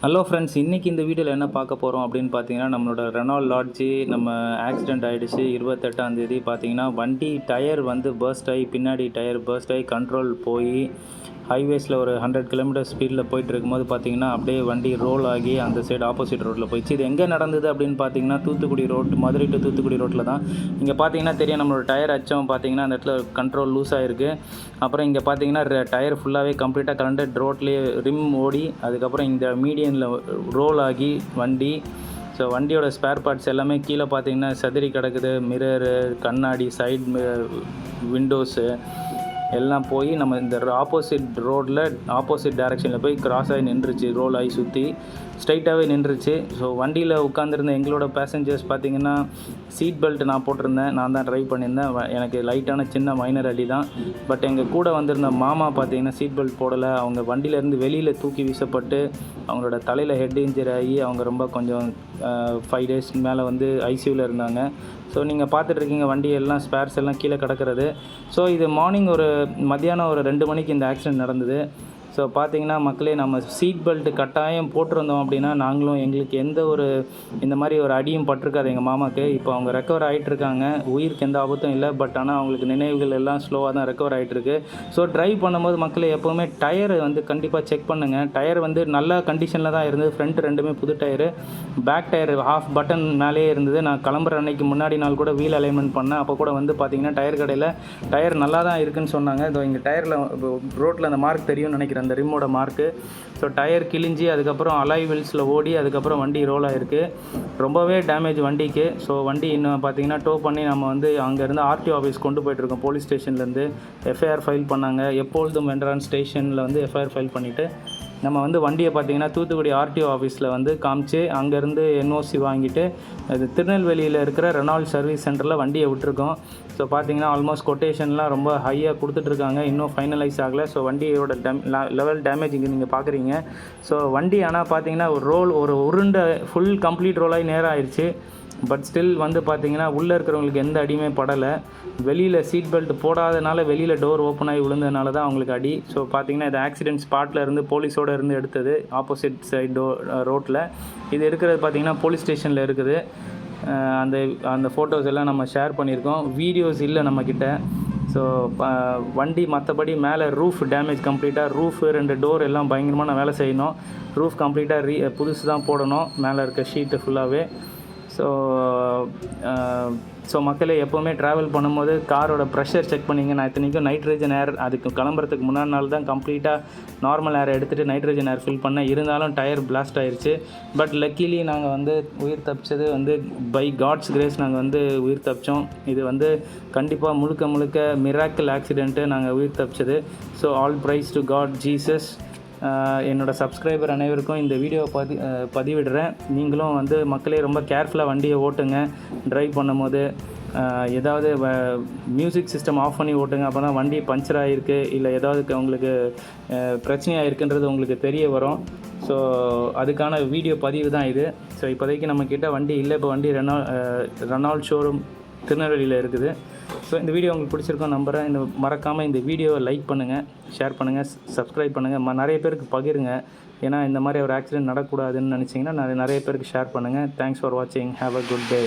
Hello friends, இன்றைக்கி இந்த வீடியோவில் என்ன பார்க்க போகிறோம் அப்படின்னு பார்த்தீங்கன்னா, நம்மளோட ரெனால்ட் லாட்ஜி ஆக்சிடெண்ட் ஆகிடுச்சு 28ஆம் தேதி. பார்த்தீங்கன்னா வண்டி டயர் வந்து பர்ஸ்ட் ஆகி, பின்னாடி டயர் பர்ஸ்ட் ஆகி கண்ட்ரோல் போய் ஹைவேஸில் ஒரு 100 கிலோமீட்டர் ஸ்பீடில் போயிட்டு இருக்கும்போது பார்த்தீங்கன்னா அப்படியே வண்டி ரோல் ஆகி அந்த சைடு ஆப்போசிட் ரோட்டில் போயிடுச்சு. இது எங்கே நடந்தது அப்படின்னு பார்த்தீங்கன்னா, தூத்துக்குடி ரோட், மதுரை டு தூத்துக்குடி ரோட்டில் தான். இங்கே பார்த்தீங்கன்னா தெரியும், நம்மளோட டயர் அச்சம் பார்த்தீங்கன்னா அந்த இடத்துல கண்ட்ரோல் லூஸ் ஆகிருக்கு. அப்புறம் இங்கே பார்த்தீங்கன்னா டயர் ஃபுல்லாகவே கம்ப்ளீட்டாக கலண்டட் ரோட்லேயே ரிம் ஓடி, அதுக்கப்புறம் இந்த மீடியனில் ரோல் ஆகி வண்டி. ஸோ வண்டியோட ஸ்பேர் பார்ட்ஸ் எல்லாமே கீழே பார்த்தீங்கன்னா செதறி கிடக்குது. மிரரு, கண்ணாடி, சைடு விண்டோஸு எல்லாம் போய் நம்ம இந்த ஆப்போசிட் ரோட்டில் ஆப்போசிட் டைரெக்ஷனில் போய் கிராஸ் ஆகி நின்றுச்சு. ரோல் ஆகி சுற்றி ஸ்ட்ரைட்டாகவே நின்றுச்சு. ஸோ வண்டியில் உட்காந்துருந்த எங்களோட பேசஞ்சர்ஸ் பார்த்திங்கன்னா சீட் பெல்ட் நான் போட்டிருந்தேன், நான் தான் ட்ரைவ் பண்ணியிருந்தேன். எனக்கு லைட்டான சின்ன மைனர் அடி தான். பட் எங்கள் கூட வந்திருந்த மாமா பார்த்திங்கன்னா சீட் பெல்ட் போடலை. அவங்க வண்டியிலேருந்து வெளியில் தூக்கி வீசப்பட்டு அவங்களோட தலையில் ஹெட் இன்ஜரி ஆகி அவங்க ரொம்ப கொஞ்சம் 5 days மேலே வந்து ஐசியூவில் இருந்தாங்க. ஸோ நீங்கள் பார்த்துட்ருக்கீங்க வண்டி எல்லாம் ஸ்பேர்ஸ் எல்லாம் கீழே கிடக்கிறது. ஸோ இது மார்னிங் மத்தியானம் ஒரு 2 மணிக்கு இந்த ஆக்சிடெண்ட் நடந்தது. ஸோ பார்த்தீங்கன்னா மக்களே, நம்ம சீட் பெல்ட் கட்டாயம் போட்டிருந்தோம் அப்படின்னா நாங்களும் எங்களுக்கு எந்த ஒரு இந்த மாதிரி ஒரு அடியும் பட்டிருக்காது எங்கள் மாமாவுக்கு. இப்போ அவங்க ரெக்கவர் ஆகிட்டுருக்காங்க, உயிருக்கு எந்த ஆபத்தும் இல்லை. பட் ஆனால் அவங்களுக்கு நினைவுகள் எல்லாம் ஸ்லோவாக தான் ரெக்கவர் ஆகிட்டுருக்கு. ஸோ ட்ரைவ் பண்ணும்போது மக்களே எப்போவுமே டயரை வந்து கண்டிப்பாக செக் பண்ணுங்கள். டயர் வந்து நல்ல கண்டிஷனில் தான் இருந்தது. ஃப்ரண்ட் ரெண்டுமே புது tyre, back tyre half button மேலேயே இருந்தது. நான் கிளம்புற அன்னைக்கு முன்னாடி நாள் கூட வீல் அலைன்மெண்ட் பண்ணேன். அப்போ கூட வந்து பார்த்தீங்கன்னா டயர் கடையில் டயர் நல்லா தான் இருக்குதுன்னு சொன்னாங்க. இதோ இங்கே டயரில் ரோட்டில் அந்த மார்க் தெரியும்னு நினைக்கிறேன், அந்த ரிம்மோட மார்க்கு. ஸோ டயர் கிழிஞ்சி அதுக்கப்புறம் அலாய் வீல்ஸில் ஓடி அதுக்கப்புறம் வண்டி ரோல் ஆகிருக்கு. ரொம்பவே டேமேஜ் வண்டிக்கு. ஸோ வண்டி இன்னும் பார்த்தீங்கன்னா டோ பண்ணி நம்ம வந்து அங்கேருந்து ஆர்டிஓ ஆஃபீஸ் கொண்டு போயிட்டுருக்கோம். போலீஸ் ஸ்டேஷன்லேருந்து எஃப்ஐஆர் ஃபைல் பண்ணாங்க. எப்பொழுதும் வென்றான் ஸ்டேஷனில் வந்து எஃப்ஐஆர் ஃபைல் பண்ணிவிட்டு நம்ம வந்து வண்டியை பார்த்திங்கன்னா தூத்துக்குடி ஆர்டிஓ ஆஃபீஸில் வந்து காமிச்சு அங்கேருந்து என்ஓசி வாங்கிட்டு அது திருநெல்வேலியில் இருக்கிற ரெனால்ட் சர்வீஸ் சென்டரில் வண்டியை விட்டுருக்கோம். ஸோ பார்த்திங்கன்னா ஆல்மோஸ்ட் கொட்டேஷன்லாம் ரொம்ப ஹையாக கொடுத்துட்ருக்காங்க, இன்னும் ஃபைனலைஸ் ஆகலை. ஸோ வண்டியோட லெவல் டேமேஜ் இங்கே நீங்கள் பார்க்குறீங்க. ஸோ வண்டி ஆனால் பார்த்திங்கன்னா ஒரு உருண்டை ஃபுல் கம்ப்ளீட் ரோலாகி நேரம் ஆயிடுச்சு. பட் ஸ்டில் வந்து பார்த்திங்கன்னா உள்ளே இருக்கிறவங்களுக்கு எந்த அடியுமே படலை. வெளியில் சீட் பெல்ட் போடாதனால வெளியில் டோர் ஓப்பன் ஆகி விழுந்ததுனால தான் அவங்களுக்கு அடி. ஸோ பார்த்திங்கன்னா இது ஆக்சிடென்ட் ஸ்பாட்டில் இருந்து போலீஸோடு இருந்து எடுத்தது, ஆப்போசிட் சைடு ரோட்டில். இது இருக்கிறது பார்த்திங்கன்னா போலீஸ் ஸ்டேஷனில் இருக்குது. அந்த ஃபோட்டோஸ் எல்லாம் நம்ம ஷேர் பண்ணியிருக்கோம், வீடியோஸ் இல்லை நம்மக்கிட்ட. ஸோ வண்டி மற்றபடி மேலே ரூஃப் டேமேஜ் கம்ப்ளீட்டாக. ரூஃபு 2 டோர் எல்லாம் பயங்கரமான வேலை செய்யணும். ரூஃப் கம்ப்ளீட்டாக புதுசு தான் போடணும், மேலே இருக்க ஷீட்டு ஃபுல்லாகவே. ஸோ மக்களே எப்போவுமே ட்ராவல் பண்ணும்போது காரோட ப்ரெஷர் செக் பண்ணிங்க. நான் இத்தனைக்கும் நைட்ரஜன் ஏர் அதுக்கு கிளம்புறதுக்கு முன்னாடி நாள் தான் கம்ப்ளீட்டாக நார்மல் ஏர் எடுத்துகிட்டு நைட்ரஜன் ஏர் ஃபில் பண்ணேன். இருந்தாலும் டயர் பிளாஸ்ட் ஆயிடுச்சு. பட் லக்கிலி நாங்கள் வந்து உயிர் தப்பிச்சது வந்து பை காட்ஸ் கிரேஸ் நாங்கள் வந்து உயிர் தப்பிச்சோம். இது வந்து கண்டிப்பாக முழுக்க மிராக்கிள் ஆக்சிடெண்ட்டு நாங்கள் உயிர் தப்பிச்சது. So all praise to God Jesus. என்னோடய சப்ஸ்கிரைபர் அனைவருக்கும் இந்த வீடியோவை பதிவிடுறேன். நீங்களும் வந்து மக்களே ரொம்ப கேர்ஃபுல்லாக வண்டியை ஓட்டுங்க. ட்ரைவ் பண்ணும்போது ஏதாவது மியூசிக் சிஸ்டம் ஆஃப் பண்ணி ஓட்டுங்க. அப்போ தான் வண்டி பஞ்சர் ஆகிருக்கு இல்லை ஏதாவது உங்களுக்கு பிரச்சனையாக இருக்குன்றது உங்களுக்கு தெரிய வரும். ஸோ அதுக்கான வீடியோ பதிவு தான் இது. ஸோ இப்போதைக்கு நம்மக்கிட்ட வண்டி இல்லை. இப்போ வண்டி ரெனால்ட் ஷோரூம் திருநெல்வேலியில் இருக்குது. ஸோ இந்த வீடியோ உங்களுக்கு பிடிச்சிருக்கோம் நம்புகிறேன். மறக்காமல் இந்த வீடியோவை லைக் பண்ணுங்கள், ஷேர் பண்ணுங்கள், சப்ஸ்கிரைப் பண்ணுங்கள், நிறைய பேருக்கு பகிருங்க. ஏன்னா இந்த மாதிரி ஒரு ஆக்சிடெண்ட் நடக்கக்கூடாதுன்னு நினச்சிங்கன்னா நிறைய பேருக்கு ஷேர் பண்ணுங்கள். தேங்க்ஸ் ஃபார் வாட்சிங். Have a good day.